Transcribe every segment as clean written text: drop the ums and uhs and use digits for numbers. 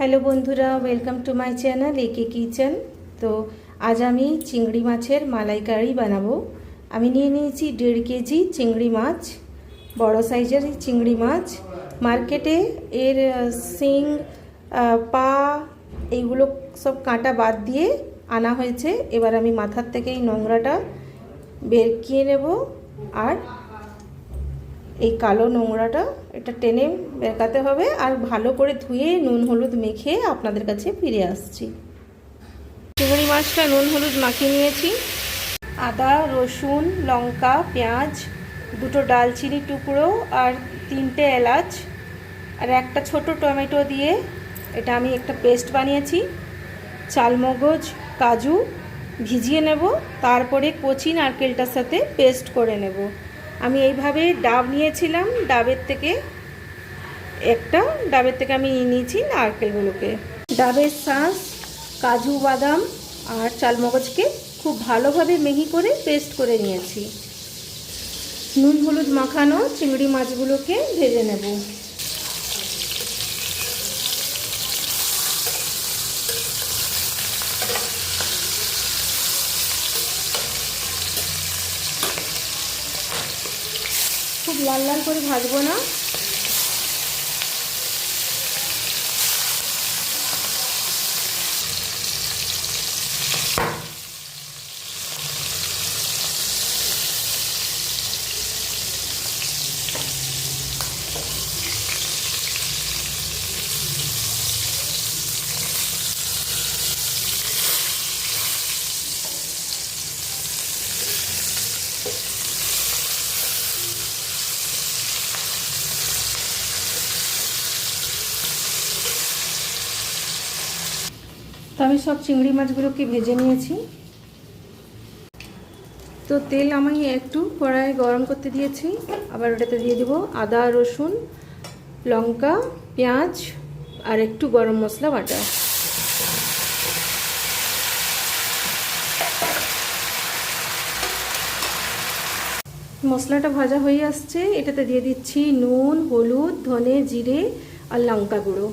Hello বন্ধুরা, welcome to my channel একে kitchen. তো আজ আমি চিংড়ি মাছের মালাইকারি বানাবো। আমি নিয়ে নিয়েছি 1.5 কেজি চিংড়ি মাছ, বড় সাইজের চিংড়ি মাছ। মার্কেটে এর শিং, পা এইগুলো সব কাঁটা বাদ দিয়ে আনা হয়েছে। এবার আমি মাথার থেকে এই নোংরাটা বেরকিয়ে নেব, আর এই কালো নোংরাটা এটা টেনে বেরকাতে হবে। আর ভালো করে ধুয়ে নুন হলুদ মেখে আপনাদের কাছে ফিরে আসছি। চিংড়ি মাছটা নুন হলুদ মাখিয়ে নিয়েছি। আদা, রসুন, লঙ্কা, পেঁয়াজ, 2টো ডালচিনি টুকরো আর 3টে এলাচ আর একটা ছোট টমেটো দিয়ে এটা আমি একটা পেস্ট বানিয়েছি। চালমগজ, কাজু ভিজিয়ে নেব, তারপরে কচি নারকেলটার সাথে পেস্ট করে নেব। আমি এইভাবে ডাব নিয়েছিলাম, ডাবের থেকে আমি নিয়েছি নারকেলগুলোকে। ডাবের শাঁস, কাজু, বাদাম আর চালমগজকে খুব ভালোভাবে মিহি করে পেস্ট করে নিয়েছি। নুন হলুদ মাখানো চিংড়ি মাছগুলোকে ভেজে নেব। খুব লাল লাল করে ভাজবো না। তো আমি সব চিংড়ি মাছগুলোকে ভেজে নিয়েছি। তো তেল আমি একটু কড়াই গরম করতে দিয়েছি। আবার ওটাতে দিয়ে দেবো আদা, রসুন, লঙ্কা, পেঁয়াজ আর একটু গরম মশলা বাটা। মশলাটা ভাজা হয়ে আসছে, এটাতে দিয়ে দিচ্ছি নুন, হলুদ, ধনে, জিরে আর লঙ্কা গুঁড়ো।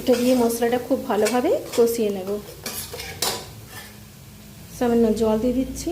এটা দিয়ে মশলাটা খুব ভালোভাবে কষিয়ে নেব। সামান্য জল দিয়ে দিচ্ছি।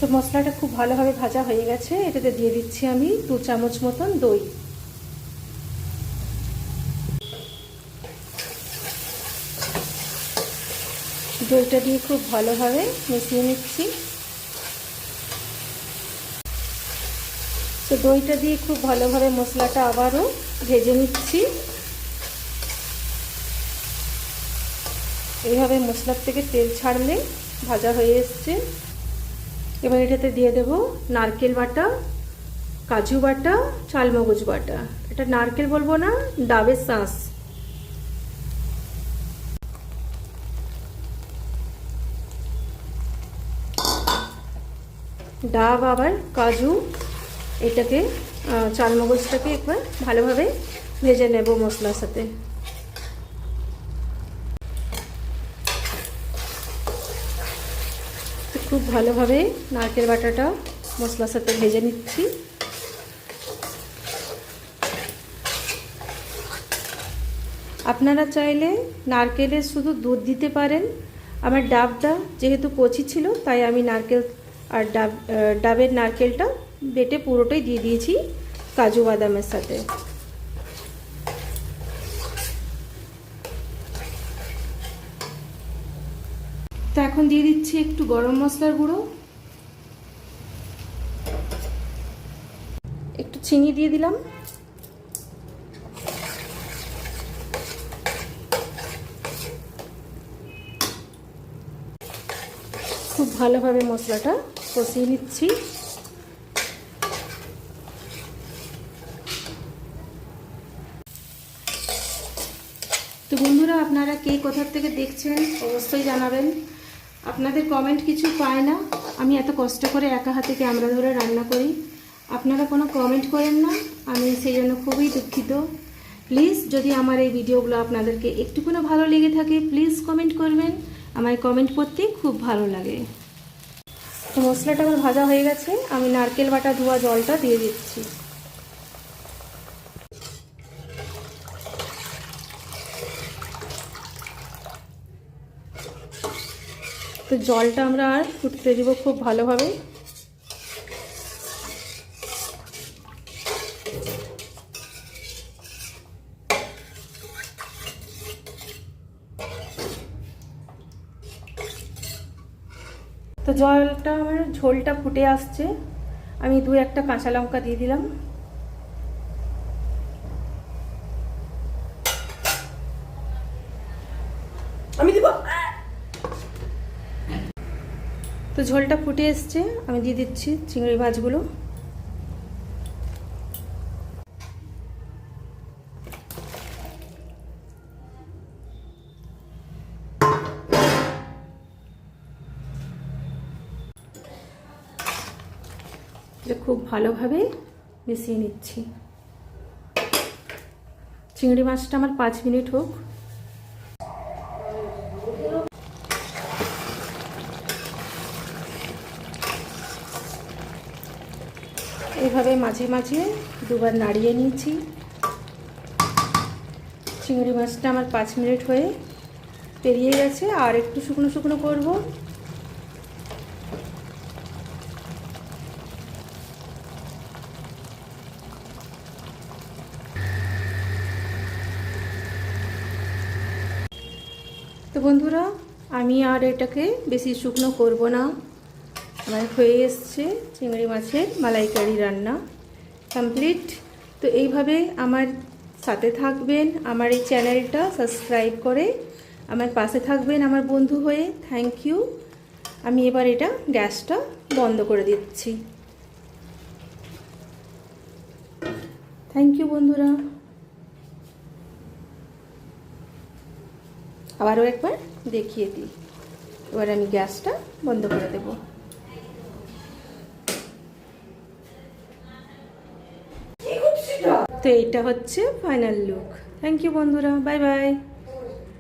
তো মশলাটা খুব ভালোভাবে ভাজা হয়ে গেছে। এটাতে দিয়ে দিচ্ছি আমি 2 চামচ মতন দই। দইটা দিয়ে খুব ভালোভাবে মিশিয়ে নিচ্ছি। তো দইটা দিয়ে খুব ভালোভাবে মশলাটা আবারও ভেজে নিচ্ছি। এইভাবে মশলার থেকে তেল ছাড়লে ভাজা হয়ে এসছে। এবার এটাতে দিয়ে দেব নারকেল বাটা, কাজু বাটা, চালমগজ বাটা। এটা নারকেল বলবো না, ডাবের শাঁস। ডাব আবার কাজু, এটাকে চালমগজটাকে একবার ভালোভাবে ভেজে নেব মশলার সাথে। খুব ভালোভাবে নারকেল বাটাটা মশলার সাথে ভেজে নিচ্ছি। আপনারা চাইলে নারকেলের শুধু দুধ দিতে পারেন। আমার ডাবটা যেহেতু কচি ছিল, তাই আমি নারকেল আর ডাবের নারকেলটা বেটে পুরোটাই দিয়ে দিয়েছি কাজু বাদামের সাথে। তো এখন দিয়ে দিচ্ছি একটু গরম মশলার গুঁড়ো, একটু চিনি দিয়ে দিলাম। খুব ভালোভাবে মশলাটা কষিয়ে নিচ্ছি। তো বন্ধুরা, আপনারা কে কোথা থেকে দেখছেন অবশ্যই জানাবেন। আপনাদের কমেন্ট কিছু পায় না, আমি এত কষ্ট করে একা হাতে ক্যামেরা ধরে রান্না করি, আপনারা কোনো কমেন্ট করেন না, আমি সেই জন্য খুবই দুঃখিত। প্লিজ যদি আমার এই ভিডিওগুলো আপনাদেরকে একটুকুনো ভালো লেগে থাকে প্লিজ কমেন্ট করবেন, আমার কমেন্ট করতে খুব ভালো লাগে। তো মশলাটা আমার ভাজা হয়ে গেছে, আমি নারকেল বাটা ধোয়া জলটা দিয়ে দিচ্ছি। তো জলটা আমরা আর ফুটতে দিব খুব ভালোভাবে। তো জলটা আমার ঝোলটা ফুটে আসছে, আমি 2-1টা কাঁচা লঙ্কা দিয়ে দিলাম। আমি দিব। তো ঝোলটা ফুটে এসছে, আমি দিয়ে দিচ্ছি চিংড়ি মাছগুলো। খুব ভালোভাবে মিশিয়ে নিচ্ছি। চিংড়ি মাছটা আমার 5 মিনিট হোক। এভাবে মাঝে মাঝে দুবার নাড়িয়ে নিয়েছি। চিংড়ি মাছটা আমার 5 মিনিট হয়ে পেরিয়ে গেছে, আর একটু শুকনো শুকনো করব। তো বন্ধুরা, আমি আর এটাকে বেশি শুকনো করব না, আমার হয়ে এসছে চিংড়ি মাছের মালাইকারি রান্না কমপ্লিট। তো এইভাবে আমার সাথে থাকবেন, আমার এই চ্যানেলটা সাবস্ক্রাইব করে আমার পাশে থাকবেন আমার বন্ধু হয়ে। Thank you. আমি এবার এটা গ্যাসটা বন্ধ করে দিচ্ছি। থ্যাংক ইউ বন্ধুরা। আবারও একবার দেখিয়ে দিই, এবার আমি গ্যাসটা বন্ধ করে দেব। তো এইটা হচ্ছে ফাইনাল লুক। থ্যাংক ইউ বন্ধুরা, বাই বাই।